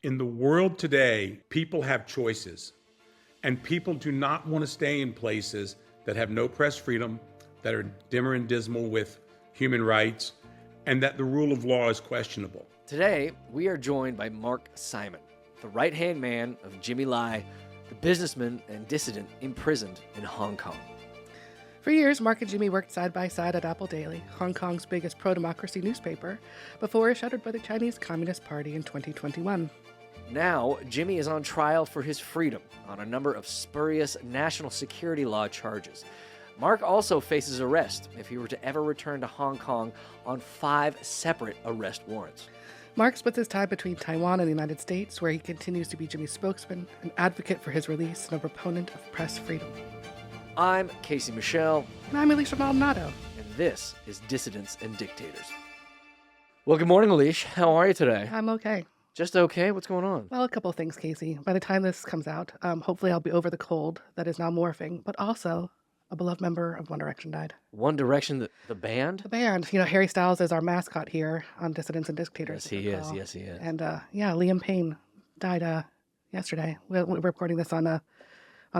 In the world today, people have choices, and people do not want to stay in places that have no press freedom, that are dimmer and dismal with human rights, and that the rule of law is questionable. Today, we are joined by Mark Simon, the right-hand man of Jimmy Lai, the businessman and dissident imprisoned in Hong Kong. For years, Mark and Jimmy worked side by side at Apple Daily, Hong Kong's biggest pro-democracy newspaper, before it was shuttered by the Chinese Communist Party in 2021. Now, Jimmy is on trial for his freedom on a number of spurious national security law charges. Mark also faces arrest if he were to ever return to Hong Kong on 5 separate arrest warrants. Mark splits his time between Taiwan and the United States, where he continues to be Jimmy's spokesman, an advocate for his release, and a proponent of press freedom. I'm Casey Michelle. And I'm Elisha Maldonado. And this is Dissidents and Dictators. Well, good morning, Elisha. How are you today? I'm okay. Just okay? What's going on? Well, a couple of things, Casey. By the time this comes out, hopefully I'll be over the cold that is now morphing, but also a beloved member of One Direction died. One Direction, the band? The band. You know, Harry Styles is our mascot here on Dissidents and Dictators. Yes, he is. Yes, he is. And, Liam Payne died yesterday. We're recording this on a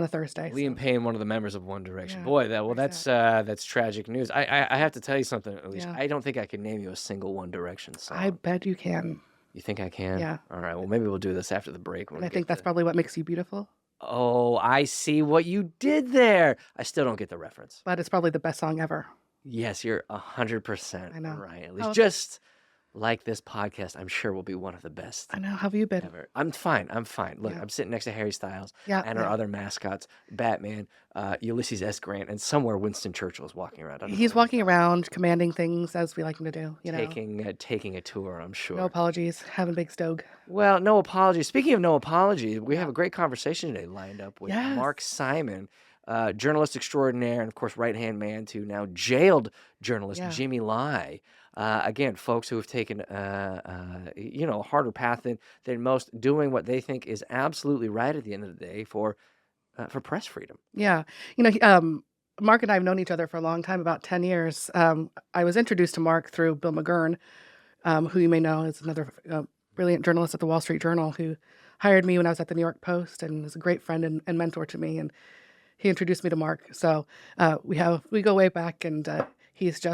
Thursday. Liam Payne, one of the members of One Direction. Yeah, Boy, that's tragic news. I have to tell you something, Elisha. Yeah. I don't think I can name you a single One Direction song. I bet you can. You think I can? Yeah. All right. Well, maybe we'll do this after the break. And I think that's probably what makes you beautiful. Oh, I see what you did there. I still don't get the reference. But it's probably the best song ever. Yes, you're 100% I know. right. At least Oh. just like this podcast, I'm sure will be one of the best I know. How have you been? ever. I'm fine. Look, Yeah. I'm sitting next to Harry Styles Yeah. and our other mascots, Batman, Ulysses S. Grant, and somewhere Winston Churchill is walking around. I don't know He's where walking around commanding things as we like him to do. You know, taking a tour, I'm sure. no apologies. Having big stoke. Well, no apologies. Speaking of no apologies, we have a great conversation today lined up with Yes. Mark Simon, journalist extraordinaire, and of course, right-hand man to now jailed journalist Yeah. Jimmy Lai. Again, folks who have taken a harder path than most, doing what they think is absolutely right at the end of the day for press freedom. Yeah. You know, Mark and I have known each other for a long time, about 10 years. I was introduced to Mark through Bill McGurn, who you may know is another brilliant journalist at the Wall Street Journal who hired me when I was at the New York Post and was a great friend and mentor to me. And he introduced me to Mark. So we go way back, and he's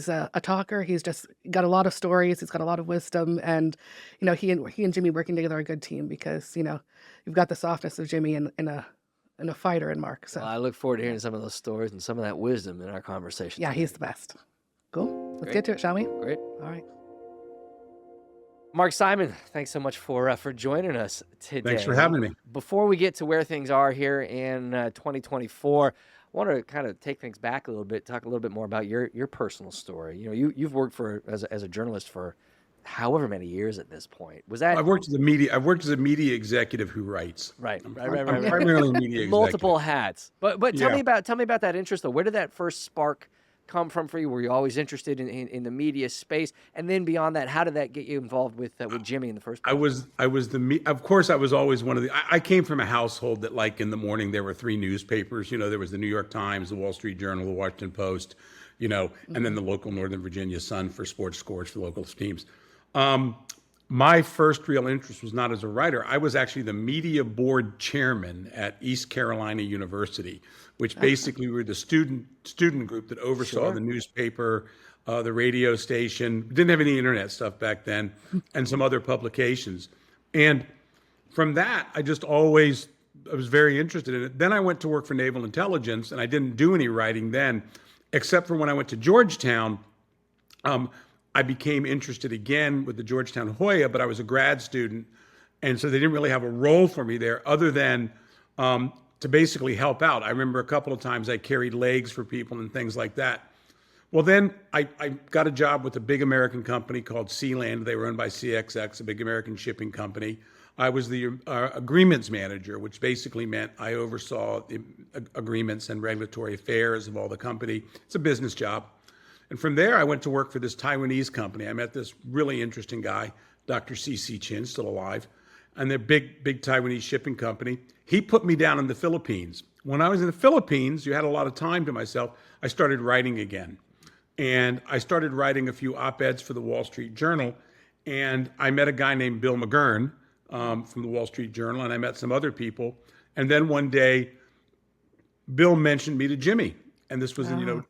a talker. He's just got a lot of stories. He's got a lot of wisdom, and you know, he and Jimmy working together are a good team because you've got the softness of Jimmy and a fighter in Mark. So Well, I look forward to hearing some of those stories and some of that wisdom in our conversation. yeah, today. he's the best. Cool. Let's Great. get to it, shall we? Great. All right. Mark Simon, thanks so much for joining us today. Thanks for having me. Before we get to where things are here in 2024, I want to kind of take things back a little bit, talk a little bit more about your personal story. You know, you've worked as a journalist for however many years at this point. Was that I've worked as a media executive who writes. right? I'm Right. primarily a media executive. Multiple hats. But tell Yeah. me about that interest though. Where did that first spark come from for you? Were you always interested in the media space? And then beyond that, how did that get you involved with Jimmy in the first place? Of course, I was always one of the, I came from a household that, like, in the morning, there were 3 newspapers. You know, there was the New York Times, the Wall Street Journal, the Washington Post, and then the local Northern Virginia Sun for sports scores for local teams. My first real interest was not as a writer. I was actually the media board chairman at East Carolina University, which basically were the student group that oversaw the newspaper, the radio station. Didn't have any internet stuff back then, and some other publications. And from that, I was very interested in it. Then I went to work for Naval Intelligence, and I didn't do any writing then, except for when I went to Georgetown. I became interested again with the Georgetown Hoya, but I was a grad student, and so they didn't really have a role for me there other than to basically help out. I remember a couple of times I carried legs for people and things like that. Well, then I got a job with a big American company called Sealand. They were owned by CXX, a big American shipping company. I was the agreements manager, which basically meant I oversaw the agreements and regulatory affairs of all the company. It's a business job. And from there, I went to work for this Taiwanese company. I met this really interesting guy, Dr. C.C. Chin, still alive, and they're big Taiwanese shipping company. He put me down in the Philippines. When I was in the Philippines, you had a lot of time to myself. I started writing again. And I started writing a few op-eds for the Wall Street Journal. and I met a guy named Bill McGurn from the Wall Street Journal, and I met some other people. And then one day, Bill mentioned me to Jimmy, and this was in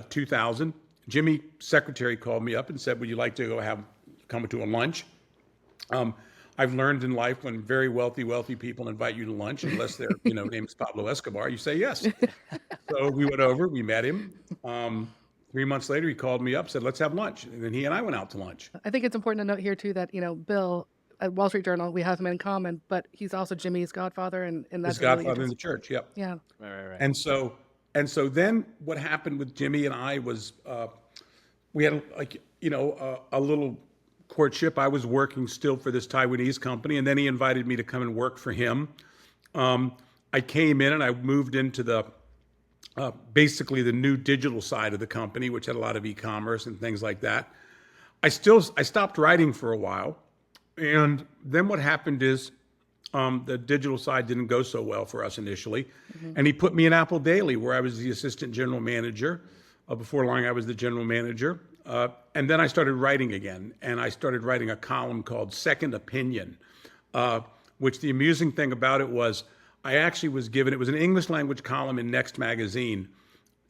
2000. Jimmy's secretary called me up and said, "Would you like to come to a lunch?" I've learned in life when very wealthy people invite you to lunch, unless their name is Pablo Escobar, you say yes. So we went over, we met him. 3 months later, he called me up, said, "Let's have lunch." And then he and I went out to lunch. I think it's important to note here too that Bill at Wall Street Journal, we have him in common, but he's also Jimmy's godfather, and that's His godfather in the church. Yep. Yeah. Right. And so then what happened with Jimmy and I was we had a little courtship. I was working still for this Taiwanese company, and then he invited me to come and work for him. I came in and I moved into the basically the new digital side of the company, which had a lot of e-commerce and things like that. I stopped writing for a while, and then what happened is the digital side didn't go so well for us initially, and he put me in Apple Daily, where I was the assistant general manager. Before long, I was the general manager. And then I started writing again, and I started writing a column called Second Opinion, which the amusing thing about it was I actually was given, it was an English language column in Next magazine,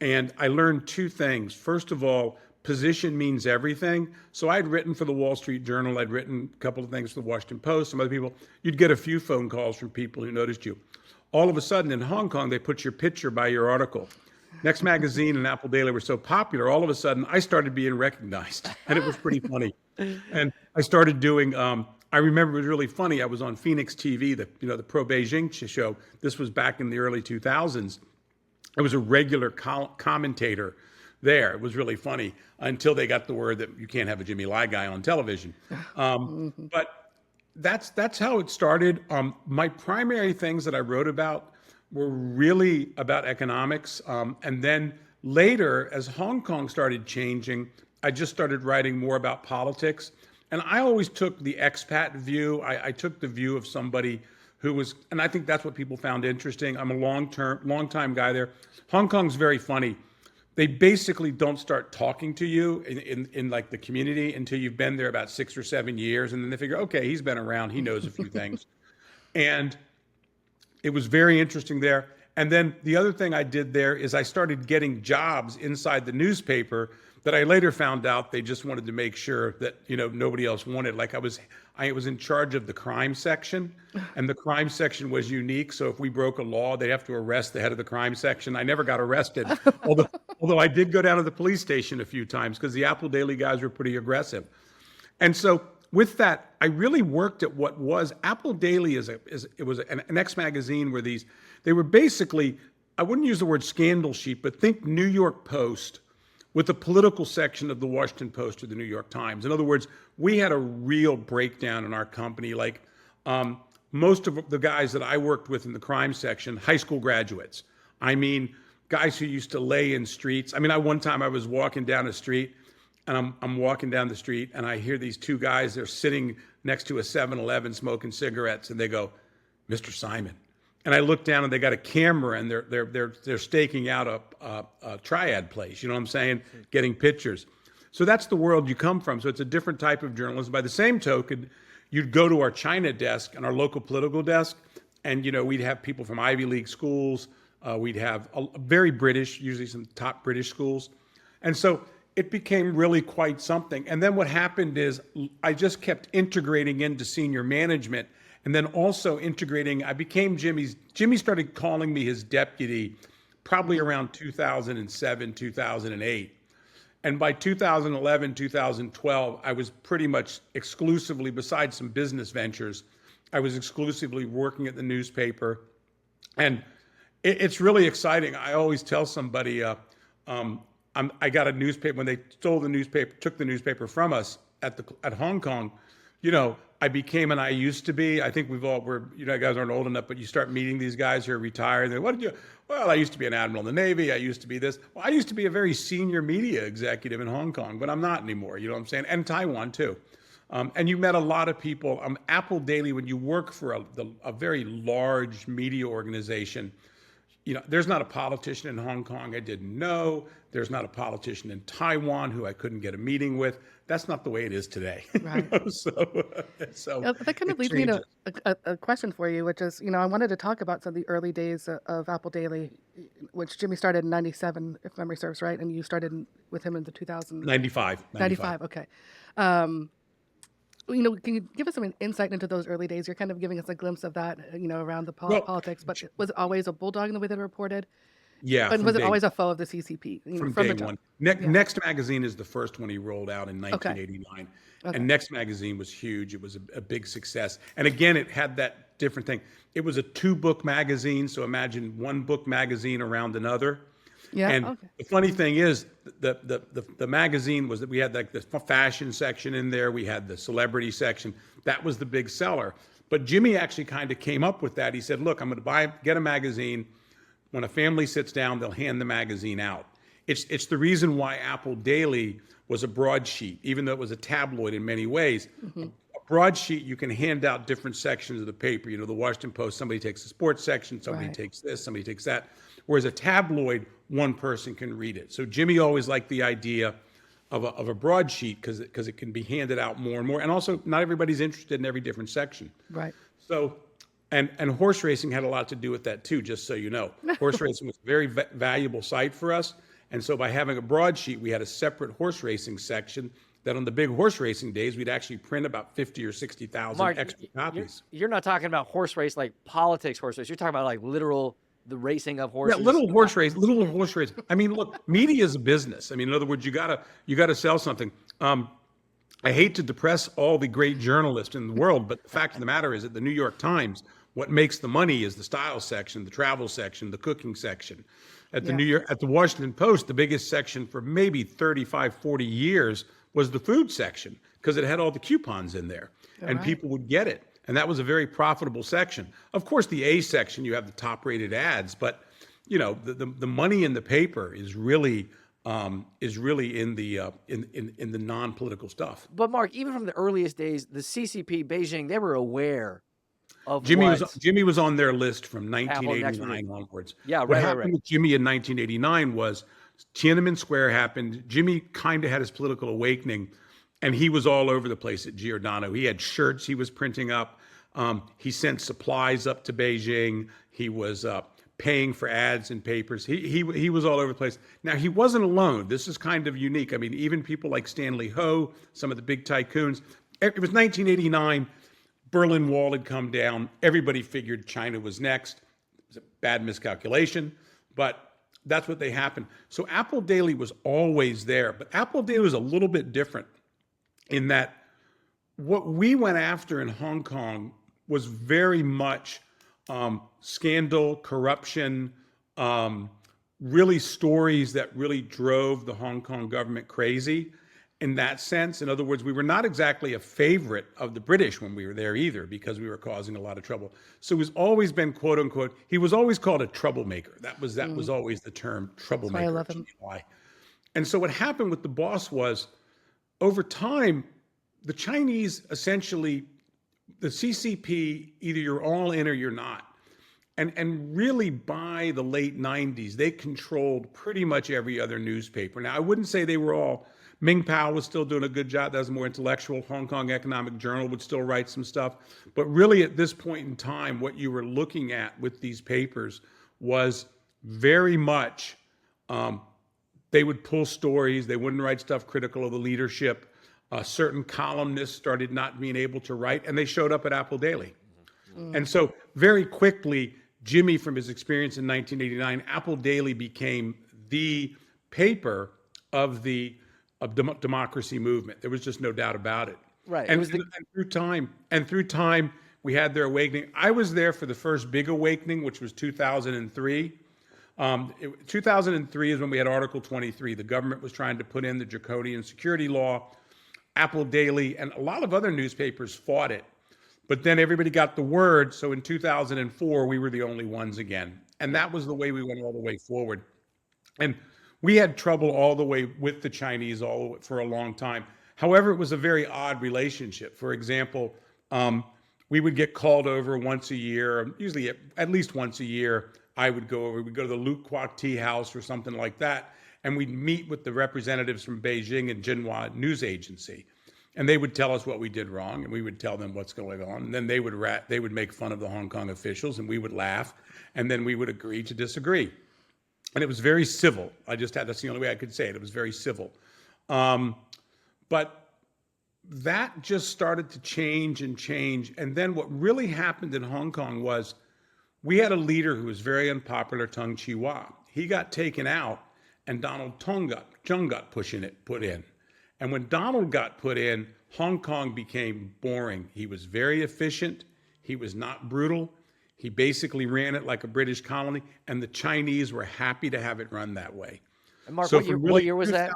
and I learned two things. First of all, position means everything. So I'd written for the Wall Street Journal, I'd written a couple of things for the Washington Post, some other people. You'd get a few phone calls from people who noticed you. All of a sudden in Hong Kong, they put your picture by your article. Next magazine and Apple Daily were so popular, all of a sudden I started being recognized, and it was pretty funny. And I started doing, I remember it was really funny. I was on Phoenix TV, the pro Beijing show. This was back in the early 2000s. I was a regular commentator there. It was really funny until they got the word that you can't have a Jimmy Lai guy on television. But that's how it started. My primary things that I wrote about were really about economics. And then later, as Hong Kong started changing, I just started writing more about politics. And I always took the expat view. I took the view of somebody who was, and I think that's what people found interesting. I'm a long-time guy there. Hong Kong's very funny. They basically don't start talking to you in like the community until you've been there about 6 or 7 years. And then they figure, okay, he's been around, he knows a few things. And it was very interesting there. And then the other thing I did there is I started getting jobs inside the newspaper that I later found out they just wanted to make sure that nobody else wanted. Like I was in charge of the crime section, and the crime section was unique. So if we broke a law, they'd have to arrest the head of the crime section. I never got arrested, although I did go down to the police station a few times because the Apple Daily guys were pretty aggressive. And so with that, I really worked at what was Apple Daily. It was an X magazine where they were basically, I wouldn't use the word scandal sheet, but think New York Post with the political section of the Washington Post or the New York Times. In other words, we had a real breakdown in our company. Like most of the guys that I worked with in the crime section, high school graduates. I mean, guys who used to lay in streets. I mean, one time I was walking down the street, and I'm walking down the street, and I hear these two guys, they're sitting next to a 7-Eleven smoking cigarettes, and they go, "Mr. Simon." And I look down, and they got a camera, and they're staking out a triad place. You know what I'm saying? Getting pictures. So that's the world you come from. So it's a different type of journalism. By the same token, you'd go to our China desk and our local political desk, and we'd have people from Ivy League schools. We'd have a very British, usually some top British schools, and so it became really quite something. And then what happened is I just kept integrating into senior management. And then also integrating, I became Jimmy started calling me his deputy probably around 2007, 2008. And by 2011, 2012, I was pretty much exclusively, besides some business ventures, I was exclusively working at the newspaper. And it's really exciting. I always tell somebody, I got a newspaper, when they stole the newspaper, took the newspaper from us at Hong Kong, I became an I used to be. I think guys aren't old enough, but you start meeting these guys who are retired. What did you? Well, I used to be an admiral in the Navy. I used to be this. Well, I used to be a very senior media executive in Hong Kong, but I'm not anymore. You know what I'm saying? And Taiwan too. And you met a lot of people. Apple Daily, when you work for a very large media organization, there's not a politician in Hong Kong I didn't know. There's not a politician in Taiwan who I couldn't get a meeting with. That's not the way it is today. Right. So That kind of it leads me to changes. a question for you, which is, I wanted to talk about some of the early days of Apple Daily, which Jimmy started in 97, if memory serves right, and you started with him in the 2000. 95. 95, okay. Can you give us some insight into those early days? You're kind of giving us a glimpse of that, around the Well, politics, but was it always a bulldog in the way that it reported? yeah, And from was it day always a foe of the CCP, from from day the top? one. Yeah. Next Magazine is the first one he rolled out in Okay. 1989. Okay. And Next Magazine was huge. It was a big success. And again, it had that different thing. It was a 2-book magazine. So imagine 1-book magazine around another. Yeah. And Okay. the funny thing is, the magazine was that we had like the fashion section in there. We had the celebrity section. That was the big seller. But Jimmy actually kind of came up with that. He said, look, I'm going to get a magazine. When a family sits down, they'll hand the magazine out. It's the reason why Apple Daily was a broadsheet, even though it was a tabloid in many ways. A broadsheet, you can hand out different sections of the paper. The Washington Post, somebody takes the sports section, somebody Right. takes this, somebody takes that. Whereas a tabloid, one person can read it. So Jimmy always liked the idea of a broadsheet because it can be handed out more and more. And also, not everybody's interested in every different section. Right. So, and horse racing had a lot to do with that too, just so you know. Horse racing was a very valuable site for us. And so by having a broadsheet, we had a separate horse racing section that on the big horse racing days, we'd actually print about 50 or 60,000 Mark, extra copies. you're not talking about horse race like politics horse race. You're talking about like literal the racing of horses. Yeah, little horse race. I mean, look, media is a business. I mean, in other words, you gotta sell something. I hate to depress all the great journalists in the world, but the fact of the matter is that the New York Times, what makes the money is the style section, the travel section, the cooking section. At the Washington Post, the biggest section for maybe 35, 40 years was the food section because it had all the coupons in there and Right. people would get it. And that was a very profitable section. Of course, the A section, you have the top rated ads, but the money in the paper is really in the non-political stuff. But Mark, even from the earliest days, the CCP, Beijing, they were aware of Jimmy was on their list from Apple Next 1989 onwards. Yeah, What right. happened with Jimmy in 1989 was Tiananmen Square happened. Jimmy kind of had his political awakening, and he was all over the place at Giordano. He had shirts he was printing up. He sent supplies up to Beijing. He was paying for ads in papers. He was all over the place. Now, he wasn't alone. This is kind of unique. I mean, even people like Stanley Ho, some of the big tycoons. It was 1989. Berlin Wall had come down. Everybody figured China was next. It was a bad miscalculation, but that's what they happened. So Apple Daily was always there, but Apple Daily was a little bit different in that what we went after in Hong Kong was very much scandal, corruption, really stories that really drove the Hong Kong government crazy in that sense. In other words, we were not exactly a favorite of the British when we were there either, because we were causing a lot of trouble. So he's always been, quote unquote, he was always called a troublemaker. That was always the term, troublemaker. I love him. Jimmy Lai. And so what happened with the boss was, over time, the Chinese essentially, the CCP, either you're all in or you're not. And really by the late 90s, they controlled pretty much every other newspaper. Now, I wouldn't say they were all. Ming Pao was still doing a good job. That was more intellectual. Hong Kong Economic Journal would still write some stuff. But really at this point in time, what you were looking at with these papers was very much, they would pull stories. They wouldn't write stuff critical of the leadership. Certain columnists started not being able to write, and they showed up at Apple Daily. And so very quickly, Jimmy, from his experience in 1989, Apple Daily became the paper of the democracy movement. There was just no doubt about it. Right. And through time, we had their awakening. I was there for the first big awakening, which was 2003. 2003 is when we had Article 23. The government was trying to put in the draconian security law. Apple Daily and a lot of other newspapers fought it. But then everybody got the word. So in 2004, we were the only ones again. And that was the way we went all the way forward. And we had trouble all the way with the Chinese for a long time. However, it was a very odd relationship. For example, we would get called over once a year, usually at least once a year. I would go over, we'd go to the Luke Kwok Tea House or something like that, and we'd meet with the representatives from Beijing and Xinhua news agency. And they would tell us what we did wrong, and we would tell them what's going on. And then they would make fun of the Hong Kong officials, and we would laugh, and then we would agree to disagree. And it was very civil. That's the only way I could say it. It was very civil. But that just started to change and change. And then what really happened in Hong Kong was we had a leader who was very unpopular, Tung Chee-hwa. He got taken out, and Donald Chung got put in. And when Donald got put in, Hong Kong became boring. He was very efficient. He was not brutal. He basically ran it like a British colony, and the Chinese were happy to have it run that way. And Mark, So what year was that?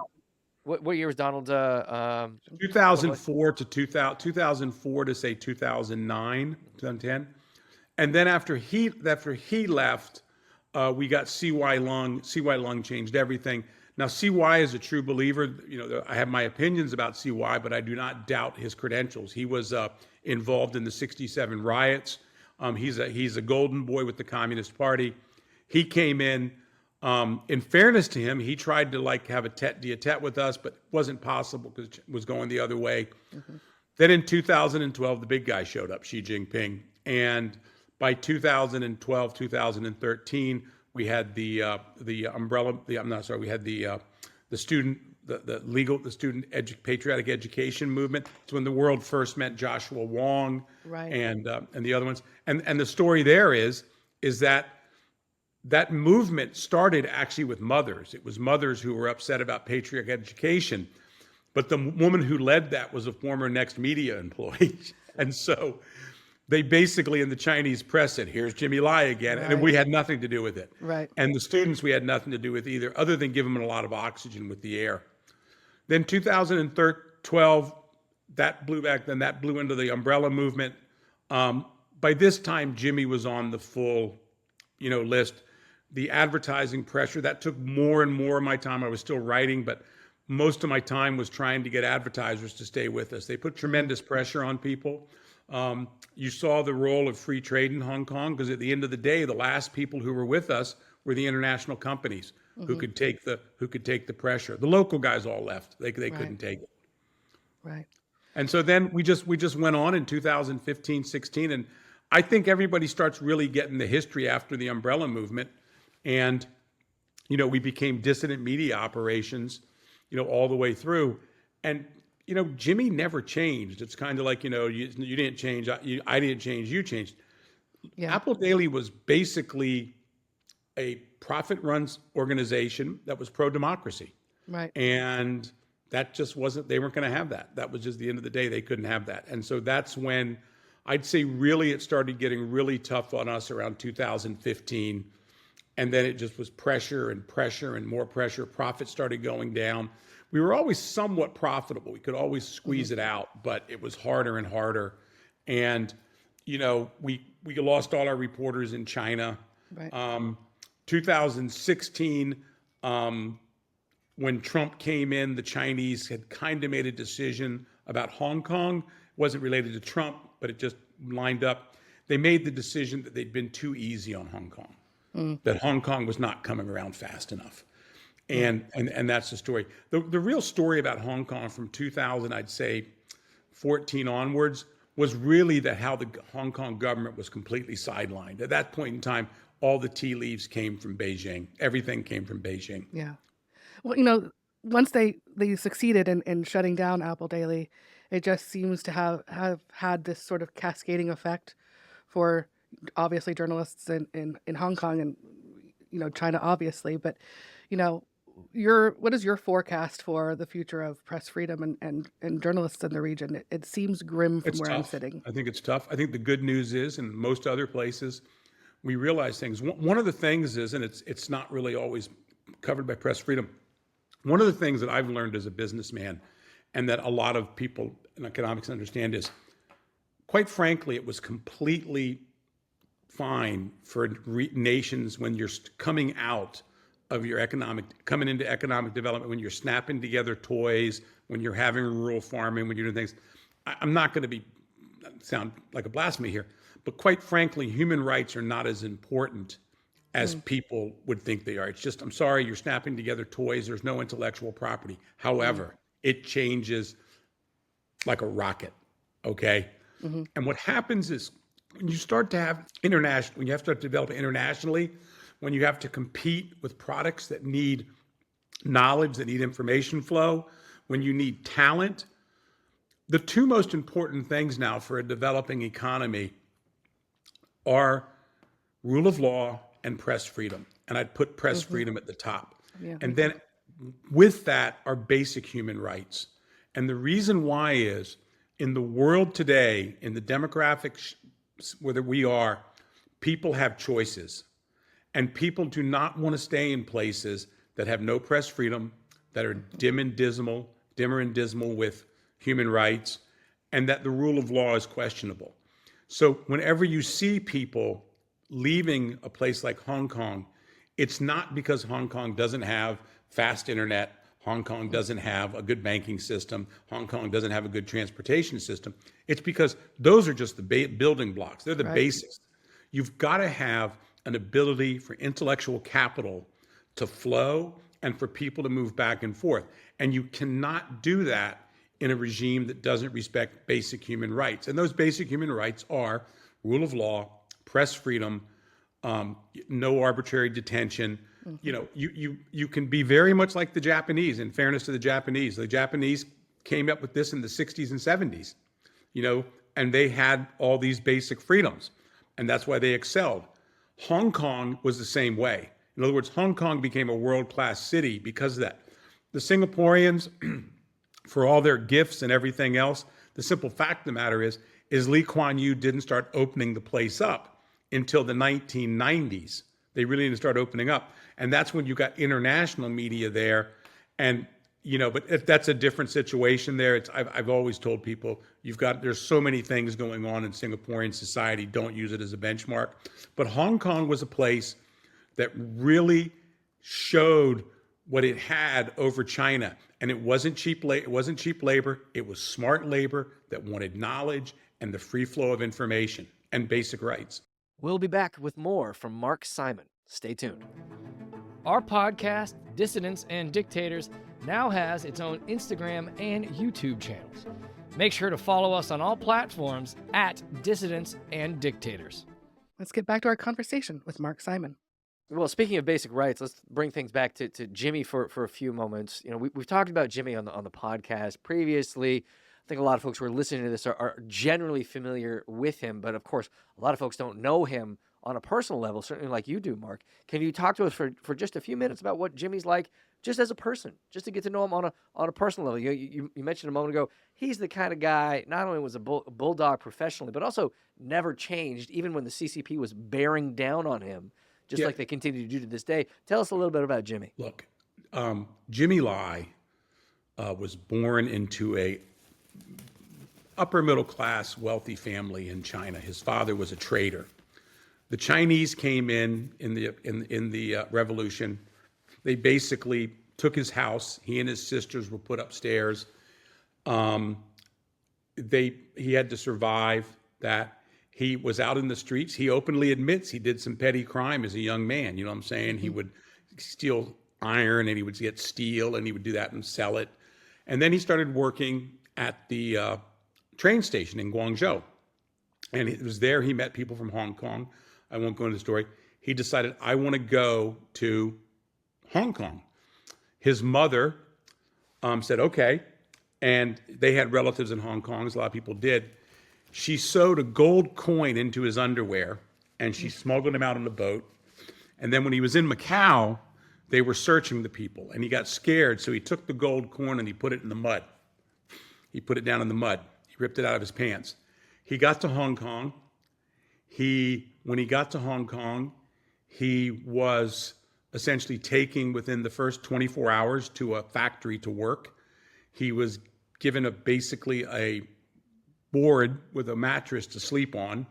What year was Donald? 2004 to 2004 to say 2009, 2010. And then after he left, we got C.Y. Lung. C.Y. Lung changed everything. Now, C.Y. is a true believer. I have my opinions about C.Y., but I do not doubt his credentials. He was involved in the '67 riots. He's a golden boy with the Communist Party. He came in. In fairness to him, he tried to have a tete-a-tete with us, but it wasn't possible because it was going the other way. Mm-hmm. Then in 2012, the big guy showed up, Xi Jinping, and by 2012, 2013, we had the patriotic education movement. It's when the world first met Joshua Wong, right, and the other ones. And the story there is that movement started actually with mothers. It was mothers who were upset about patriotic education, but the woman who led that was a former Next Media employee, and so they basically, in the Chinese press, said, "Here's Jimmy Lai again," right, and we had nothing to do with it. Right. And the students we had nothing to do with either, other than give them a lot of oxygen with the air. Then 2012, that blew back. Then that blew into the umbrella movement. By this time, Jimmy was on the full, list. The advertising pressure that took more and more of my time. I was still writing, but most of my time was trying to get advertisers to stay with us. They put tremendous pressure on people. You saw the role of free trade in Hong Kong, because at the end of the day, the last people who were with us were the international companies who could take the pressure. The local guys all left. They couldn't take it. Right. And so then we just went on in 2015, 16, and I think everybody starts really getting the history after the umbrella movement, and we became dissident media operations, all the way through, and Jimmy never changed. It's kind of like, you didn't change, I didn't change, you changed. Yeah. Apple Daily was basically a profit-run organization that was pro-democracy. Right. And that just wasn't, they weren't going to have that. That was just the end of the day, they couldn't have that. And so that's when I'd say really it started getting really tough on us around 2015. And then it just was pressure and more pressure. Profits started going down. We were always somewhat profitable. We could always squeeze it out, but it was harder and harder. And, we lost all our reporters in China. Right. 2016, when Trump came in, the Chinese had kind of made a decision about Hong Kong. It wasn't related to Trump, but it just lined up. They made the decision that they'd been too easy on Hong Kong, that Hong Kong was not coming around fast enough. And that's the story. The real story about Hong Kong from 2000, I'd say 14 onwards, was really how the Hong Kong government was completely sidelined. At that point in time, all the tea leaves came from Beijing. Everything came from Beijing. Yeah. Well, once they succeeded in shutting down Apple Daily, it just seems to have had this sort of cascading effect for obviously journalists in Hong Kong and China, obviously, but what is your forecast for the future of press freedom and journalists in the region? It seems grim from where I'm sitting. I think it's tough. I think the good news is, in most other places, we realize things. One of the things is, and it's not really always covered by press freedom, one of the things that I've learned as a businessman, and that a lot of people in economics understand, is, quite frankly, it was completely fine for nations when you're coming out of coming into economic development, when you're snapping together toys, when you're having rural farming, when you're doing things. I'm not going to sound like a blasphemy here, but quite frankly, human rights are not as important as people would think they are. It's just, I'm sorry, you're snapping together toys. There's no intellectual property. However, it changes like a rocket, okay? And what happens is when you start to have when you have to start to develop internationally, when you have to compete with products that need knowledge, that need information flow, when you need talent, the two most important things now for a developing economy are rule of law and press freedom. And I'd put press freedom at the top. Yeah. And then with that are basic human rights. And the reason why is in the world today, in the demographic where we are, people have choices. And people do not want to stay in places that have no press freedom, that are dimmer and dismal with human rights, and that the rule of law is questionable. So whenever you see people leaving a place like Hong Kong, it's not because Hong Kong doesn't have fast internet, Hong Kong doesn't have a good banking system, Hong Kong doesn't have a good transportation system. It's because those are just the building blocks. They're the basics. You've got to have an ability for intellectual capital to flow and for people to move back and forth. And you cannot do that in a regime that doesn't respect basic human rights. And those basic human rights are rule of law, press freedom, no arbitrary detention. You know, you can be very much like the Japanese. In fairness to the Japanese came up with this in the 60s and 70s, you know, and they had all these basic freedoms, and that's why they excelled. Hong Kong was the same way. In other words, Hong Kong became a world-class city because of that. The Singaporeans, for all their gifts and everything else, the simple fact of the matter is Lee Kuan Yew didn't start opening the place up until the 1990s. They really didn't start opening up. And that's when you got international media there. And, you know, but if that's a different situation there, I've always told people, there's so many things going on in Singaporean society, don't use it as a benchmark. But Hong Kong was a place that really showed what it had over China. And it wasn't cheap labor. It was smart labor that wanted knowledge and the free flow of information and basic rights. We'll be back with more from Mark Simon. Stay tuned. Our podcast, Dissidents and Dictators, now has its own Instagram and YouTube channels. Make sure to follow us on all platforms at Dissidents and Dictators. Let's get back to our conversation with Mark Simon. Well, speaking of basic rights, let's bring things back to Jimmy for a few moments. You know, we've talked about Jimmy on the podcast previously. I think a lot of folks who are listening to this are generally familiar with him, but of course, a lot of folks don't know him on a personal level, certainly like you do, Mark. Can you talk to us for just a few minutes about what Jimmy's like, just as a person, just to get to know him on a personal level? You mentioned a moment ago, he's the kind of guy, not only was a bulldog professionally, but also never changed, even when the CCP was bearing down on him, just like they continue to do to this day. Tell us a little bit about Jimmy. Look, Jimmy Lai was born into a upper middle class wealthy family in China. His father was a trader. The Chinese came in the revolution. They basically took his house. He and his sisters were put upstairs. He had to survive that. He was out in the streets. He openly admits he did some petty crime as a young man. You know what I'm saying? He would steal iron and he would get steel and he would do that and sell it. And then he started working at the train station in Guangzhou. And it was there he met people from Hong Kong. I won't go into the story. He decided, I want to go to Hong Kong. His mother said, okay. And they had relatives in Hong Kong, as a lot of people did. She sewed a gold coin into his underwear and she smuggled him out on a boat. And then when he was in Macau, they were searching the people and he got scared. So he took the gold coin and he put it in the mud. He put it down in the mud. He ripped it out of his pants. He got to Hong Kong. When he got to Hong Kong, he was essentially taken within the first 24 hours to a factory to work. He was given basically a board with a mattress to sleep on.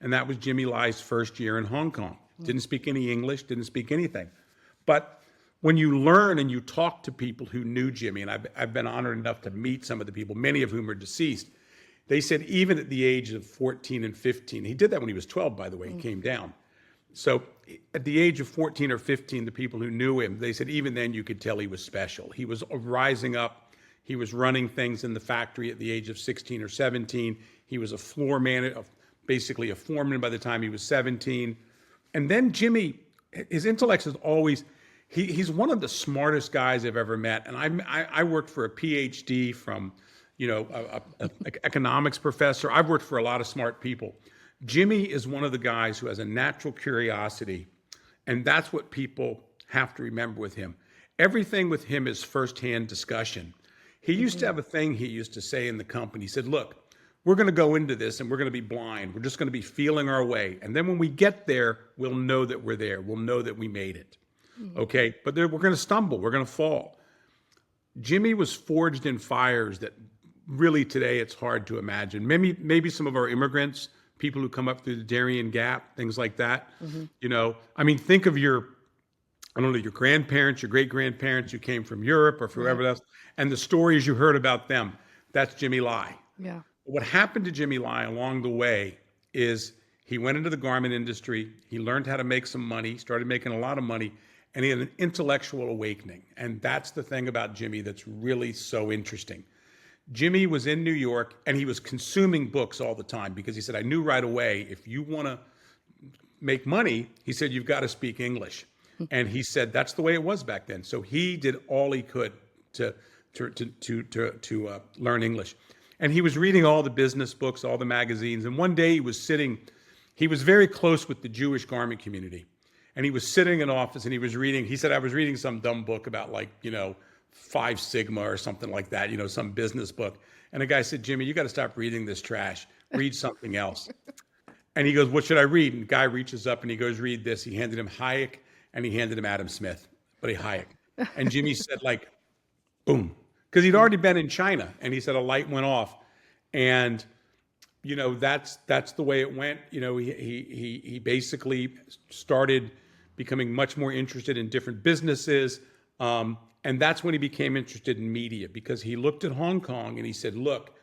And that was Jimmy Lai's first year in Hong Kong. Didn't speak any English, didn't speak anything. But when you learn and you talk to people who knew Jimmy, and I've been honored enough to meet some of the people, many of whom are deceased, they said even at the age of 14 and 15, he did that when he was 12, by the way, he came down. So at the age of 14 or 15, the people who knew him, they said even then you could tell he was special. He was rising up. He was running things in the factory at the age of 16 or 17. He was a floor man, basically a foreman by the time he was 17. And then Jimmy, his intellect is always, he's one of the smartest guys I've ever met. And I worked for a PhD from, a economics professor. I've worked for a lot of smart people. Jimmy is one of the guys who has a natural curiosity, and that's what people have to remember with him. Everything with him is firsthand discussion. He used to have a thing he used to say in the company. He said, look, we're going to go into this and we're going to be blind. We're just going to be feeling our way. And then when we get there, we'll know that we're there. We'll know that we made it. Okay? But we're going to stumble. We're going to fall. Jimmy was forged in fires that really today it's hard to imagine. Maybe some of our immigrants, people who come up through the Darien Gap, things like that. Think of your grandparents, your great-grandparents who came from Europe or whoever else, and the stories you heard about them. That's Jimmy Lai. Yeah. What happened to Jimmy Lai along the way is he went into the garment industry, he learned how to make some money, started making a lot of money, and he had an intellectual awakening. And that's the thing about Jimmy that's really so interesting. Jimmy was in New York and he was consuming books all the time because he said, I knew right away, if you want to make money, he said, you've got to speak English. And he said, that's the way it was back then. So he did all he could to learn English. And he was reading all the business books, all the magazines. And one day he was very close with the Jewish garment community. And he was sitting in office and he said, I was reading some dumb book about 5 Sigma or something like that, some business book. And the guy said, Jimmy, you got to stop reading this trash. Read something else. And he goes, what should I read? And the guy reaches up and he goes, read this. He handed him Hayek and he handed him Adam Smith, but Hayek. And Jimmy said boom. Because he'd already been in China, and he said a light went off, and that's the way it went. He basically started becoming much more interested in different businesses, and that's when he became interested in media because he looked at Hong Kong and he said, "Look,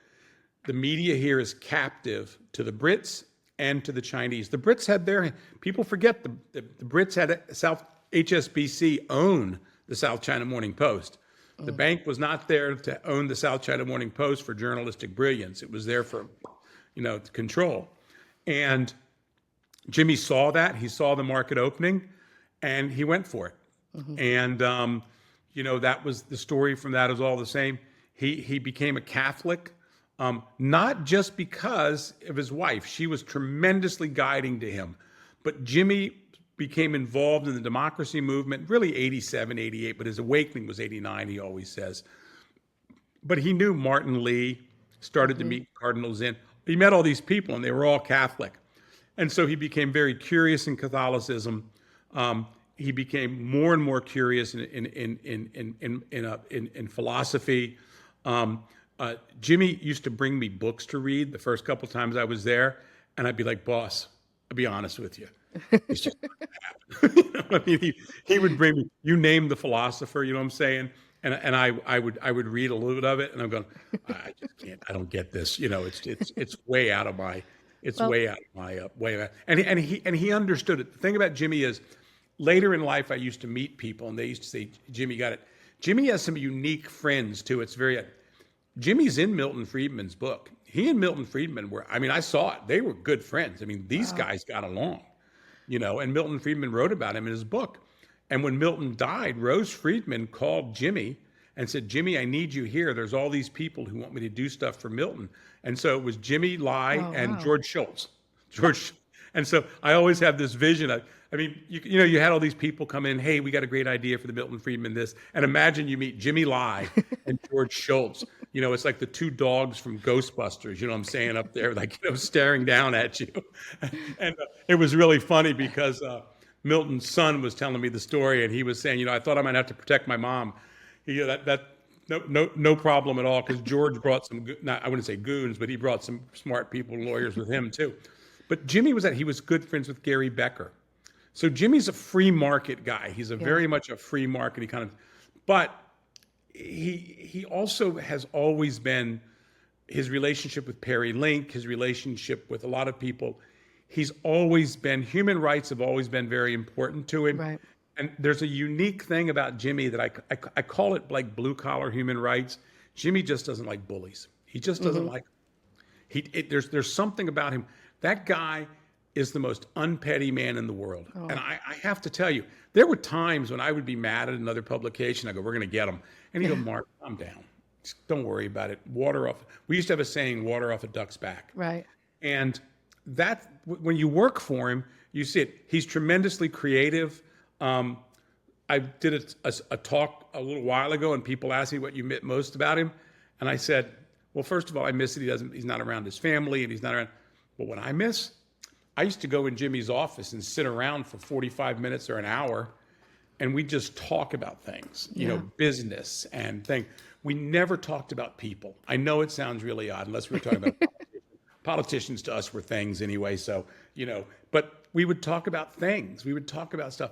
the media here is captive to the Brits and to the Chinese. The Brits had people forget the Brits had South HSBC own the South China Morning Post." The bank was not there to own the South China Morning Post for journalistic brilliance. It was there for, control. And Jimmy saw that. He saw the market opening, and he went for it. And, that was the story from that is all the same. He became a Catholic, not just because of his wife. She was tremendously guiding to him. But Jimmy became involved in the democracy movement, really 87, 88, but his awakening was 89, he always says. But he knew Martin Lee, started to meet Cardinal Zen. He met all these people, and they were all Catholic. And so he became very curious in Catholicism. He became more and more curious in philosophy. Jimmy used to bring me books to read the first couple times I was there, and I'd be like, boss, I'll be honest with you. It's just not gonna happen. He would bring me, you name the philosopher, you know what I'm saying? And I would read a little bit of it, and I'm going, I just can't, I don't get this. It's way out of my, way out of my. And he understood it. The thing about Jimmy is, later in life, I used to meet people, and they used to say, Jimmy got it. Jimmy has some unique friends too. It's very. Jimmy's in Milton Friedman's book. He and Milton Friedman were, I saw it. They were good friends. These guys got along. And Milton Friedman wrote about him in his book. And when Milton died, Rose Friedman called Jimmy and said, Jimmy, I need you here. There's all these people who want me to do stuff for Milton. And so it was Jimmy Lai and George Schultz. And so I always have this vision of, you had all these people come in, hey, we got a great idea for the Milton Friedman this. And imagine you meet Jimmy Lai and George Schultz. It's like the two dogs from Ghostbusters, you know what I'm saying, up there, staring down at you. And it was really funny because Milton's son was telling me the story, and he was saying, I thought I might have to protect my mom. No problem at all, because George brought some, I wouldn't say goons, but he brought some smart people, lawyers with him too. But Jimmy he was good friends with Gary Becker. So Jimmy's a free market guy. He's very much a free market but he also has always been, his relationship with Perry Link, his relationship with a lot of people, human rights have always been very important to him. Right. And there's a unique thing about Jimmy that I call it like blue collar human rights. Jimmy just doesn't like bullies. He just doesn't like, there's something about him. That guy is the most unpetty man in the world. And I have to tell you, there were times when I would be mad at another publication. I go, we're going to get him. And he'd go, Mark, calm down. Just don't worry about it. Water off. We used to have a saying, water off a duck's back. Right. And that, when you work for him, you see it. He's tremendously creative. I did a talk a little while ago, and people asked me what you miss most about him. And I said, well, first of all, I miss that he's not around his family, and he's not around. But what I miss, I used to go in Jimmy's office and sit around for 45 minutes or an hour, and we just talk about things, business and things. We never talked about people. I know it sounds really odd, unless we were talking about politicians. To us were things anyway. So, but we would talk about things. We would talk about stuff.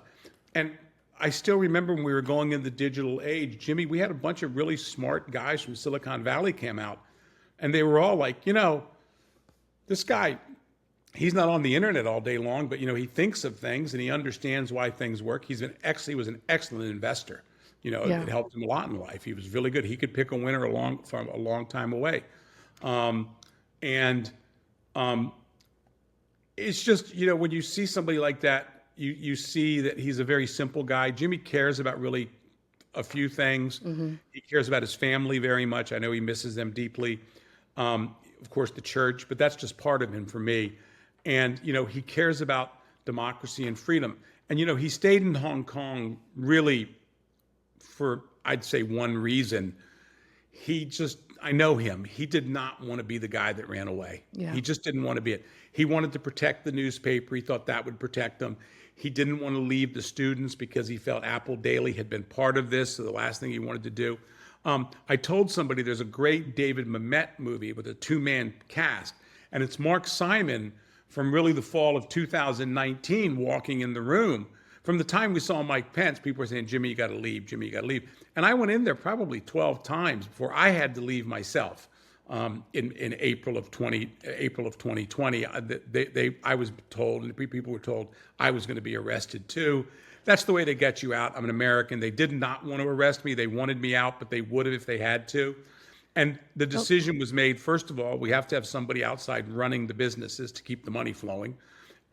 And I still remember when we were going in the digital age, Jimmy, we had a bunch of really smart guys from Silicon Valley came out, and they were all like, this guy, he's not on the internet all day long, but he thinks of things and he understands why things work. He was an excellent investor. It helped him a lot in life. He was really good. He could pick a winner from a long time away. It's just, when you see somebody like that, you see that he's a very simple guy. Jimmy cares about really a few things. Mm-hmm. He cares about his family very much. I know he misses them deeply. Of course, the church, but that's just part of him for me. And, he cares about democracy and freedom. And, he stayed in Hong Kong really for, I'd say, one reason. I know him. He did not want to be the guy that ran away. Yeah. He just didn't want to be it. He wanted to protect the newspaper. He thought that would protect them. He didn't want to leave the students because he felt Apple Daily had been part of this. So the last thing he wanted to do. I told somebody there's a great David Mamet movie with a 2-man cast, and it's Mark Simon from really the fall of 2019 walking in the room. From the time we saw Mike Pence, people were saying, Jimmy, you got to leave. Jimmy, you got to leave. And I went in there probably 12 times before I had to leave myself. In April of 2020, I was told, and people were told I was going to be arrested too. That's the way they get you out. I'm an American. They did not want to arrest me. They wanted me out, but they would have if they had to. And the decision was made, first of all, we have to have somebody outside running the businesses to keep the money flowing.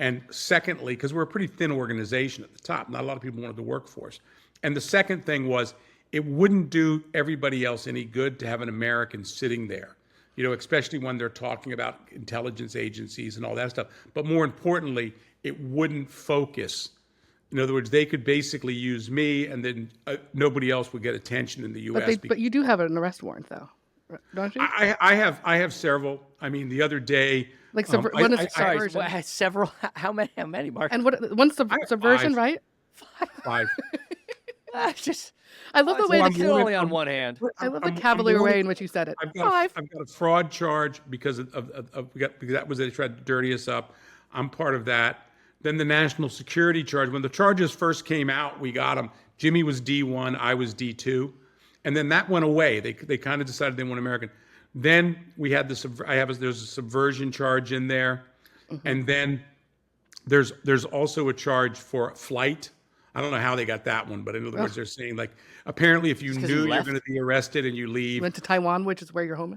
And secondly, because we're a pretty thin organization at the top, not a lot of people wanted to work for us. And the second thing was, it wouldn't do everybody else any good to have an American sitting there, especially when they're talking about intelligence agencies and all that stuff. But more importantly, it wouldn't focus. In other words, they could basically use me, and then nobody else would get attention in the U.S. But you do have an arrest warrant, though, don't you? I have several. I mean, the other day, like one is subversion. Sorry, several. How many, Mark? And one's subversion, right? Five. I love the way only on one hand. I love the cavalier way in which you said it. I've got a fraud charge because because that was they tried to dirty us up. I'm part of that. Then the national security charge. When the charges first came out, we got them. Jimmy was D1, I was D2, and then that went away. They kind of decided they want American. Then we had there's a subversion charge in there, and then there's also a charge for flight. I don't know how they got that one, but in other words, they're saying like apparently if you knew you're going to be arrested and you leave, you went to Taiwan, which is where your home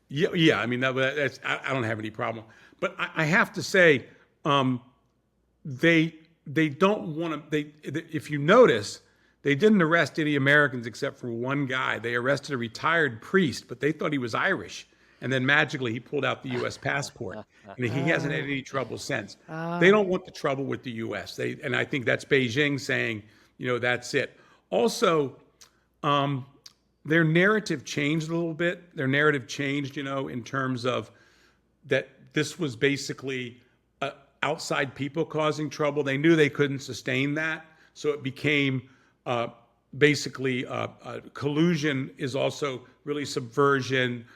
is. Yeah. I mean that's I don't have any problem, but I have to say, they don't want to. If you notice, they didn't arrest any Americans except for one guy. They arrested a retired priest, but they thought he was Irish. And then magically he pulled out the U.S. passport, and he hasn't had any trouble since. They don't want the trouble with the U.S. And I think that's Beijing saying, that's it. Also, their narrative changed a little bit. Their narrative changed, in terms of that this was basically outside people causing trouble. They knew they couldn't sustain that, so it became basically collusion is also really subversion.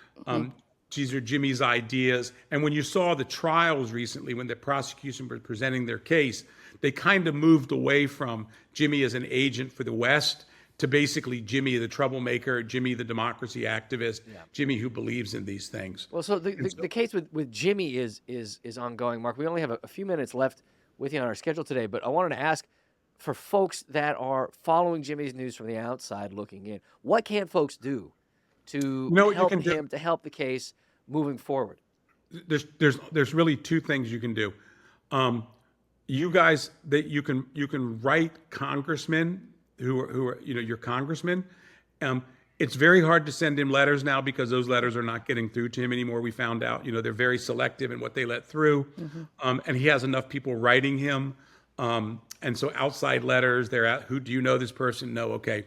These are Jimmy's ideas. And when you saw the trials recently, when the prosecution was presenting their case, they kind of moved away from Jimmy as an agent for the West to basically Jimmy the troublemaker, Jimmy the democracy activist, Jimmy who believes in these things. Well, so the case with Jimmy is ongoing, Mark. We only have a few minutes left with you on our schedule today, but I wanted to ask, for folks that are following Jimmy's news from the outside looking in, what can folks do to help him, to help the case moving forward? There's really two things you can do. You guys, that you can write congressmen who are your congressmen. It's very hard to send him letters now because those letters are not getting through to him anymore. We found out, they're very selective in what they let through. And he has enough people writing him. And so outside letters, who do you know this person? No. Okay.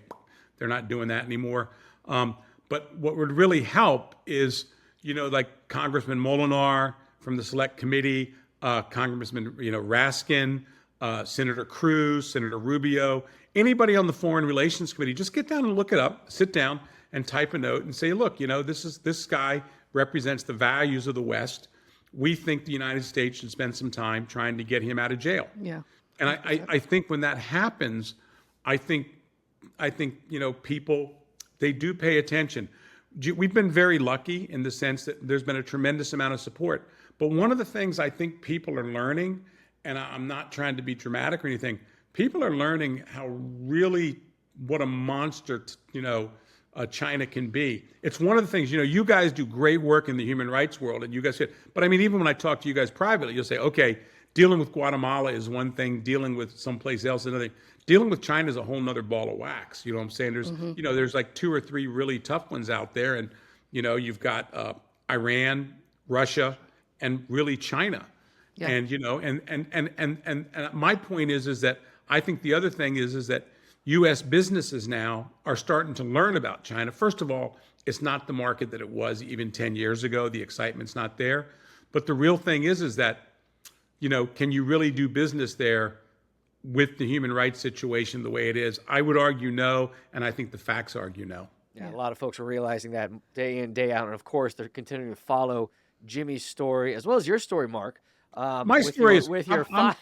They're not doing that anymore. But what would really help is, like Congressman Molinar from the Select Committee, Congressman, Raskin, Senator Cruz, Senator Rubio, anybody on the Foreign Relations Committee, just get down and look it up, sit down and type a note and say, look, this guy represents the values of the West. We think the United States should spend some time trying to get him out of jail. Yeah. And I think when that happens, I think people, they do pay attention. We've been very lucky in the sense that there's been a tremendous amount of support. But one of the things I think people are learning, and I'm not trying to be dramatic or anything, people are learning what a monster, China can be. It's one of the things, you guys do great work in the human rights world, and you guys could, but I mean, even when I talk to you guys privately, you'll say, okay, dealing with Guatemala is one thing, dealing with someplace else is another thing. Dealing with China is a whole nother ball of wax. You know what I'm saying? There's, there's like 2 or 3 really tough ones out there. And, you've got Iran, Russia, and really China. Yeah. And, and my point is that I think the other thing is that U.S. businesses now are starting to learn about China. First of all, it's not the market that it was even 10 years ago. The excitement's not there. But the real thing is that, can you really do business there with the human rights situation the way it is? I would argue no, and I think the facts argue no. Yeah, a lot of folks are realizing that day in, day out, and of course, they're continuing to follow Jimmy's story, as well as your story, Mark. My story is with your five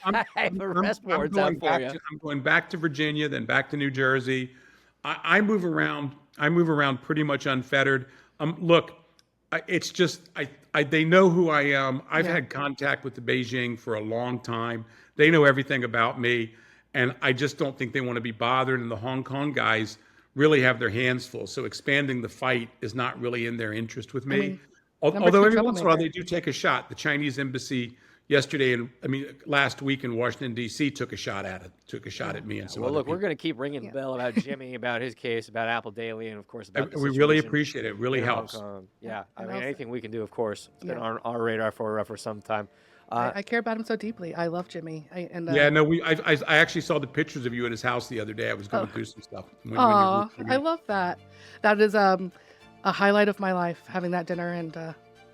arrest warrants out for you. I'm going back to Virginia, then back to New Jersey. I move around. I move around pretty much unfettered. Look, it's just they know who I am. I've had contact with the Beijing for a long time. They know everything about me, and I just don't think they want to be bothered. And the Hong Kong guys really have their hands full. So expanding the fight is not really in their interest with me. Although every once in a while they do take a shot. The Chinese embassy yesterday, and last week in Washington D.C. took a shot at me and some other people. We're going to keep ringing the bell about Jimmy, about his case, about Apple Daily, and of course about we really appreciate it. It really helps. Yeah, I mean, anything we can do, of course. It's been on our radar for some time. I care about him so deeply. I love Jimmy. I actually saw the pictures of you at his house the other day. I was going through some stuff. I love that. That is a highlight of my life, having that dinner and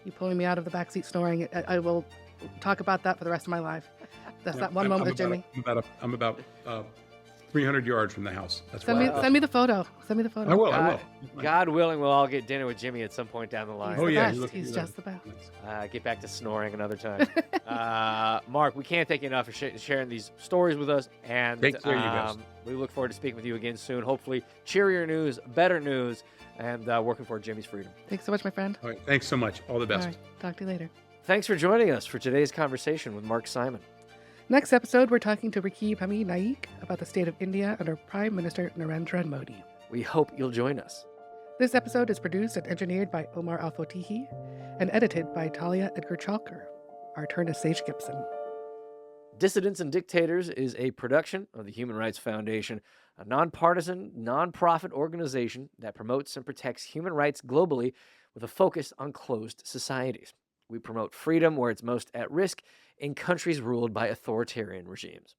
you pulling me out of the backseat snoring. I will talk about that for the rest of my life. That's that one moment with Jimmy. I'm about 300 yards from the house. Send me the photo. Send me the photo. I will. God willing, we'll all get dinner with Jimmy at some point down the line. He's just the best. Get back to snoring another time. Mark, we can't thank you enough for sharing these stories with us. And take care, you guys. We look forward to speaking with you again soon. Hopefully, cheerier news, better news, and working for Jimmy's freedom. Thanks so much, my friend. All right. Thanks so much. All the best. All right. Talk to you later. Thanks for joining us for today's conversation with Mark Simon. Next episode, we're talking to Rakib Hamid Naik about the state of India under Prime Minister Narendra Modi. We hope you'll join us. This episode is produced and engineered by Omar Al-Fotihi and edited by Talia Edgar-Chalker. Our turn is Sage Gibson. Dissidents and Dictators is a production of the Human Rights Foundation, a nonpartisan, nonprofit organization that promotes and protects human rights globally with a focus on closed societies. We promote freedom where it's most at risk in countries ruled by authoritarian regimes.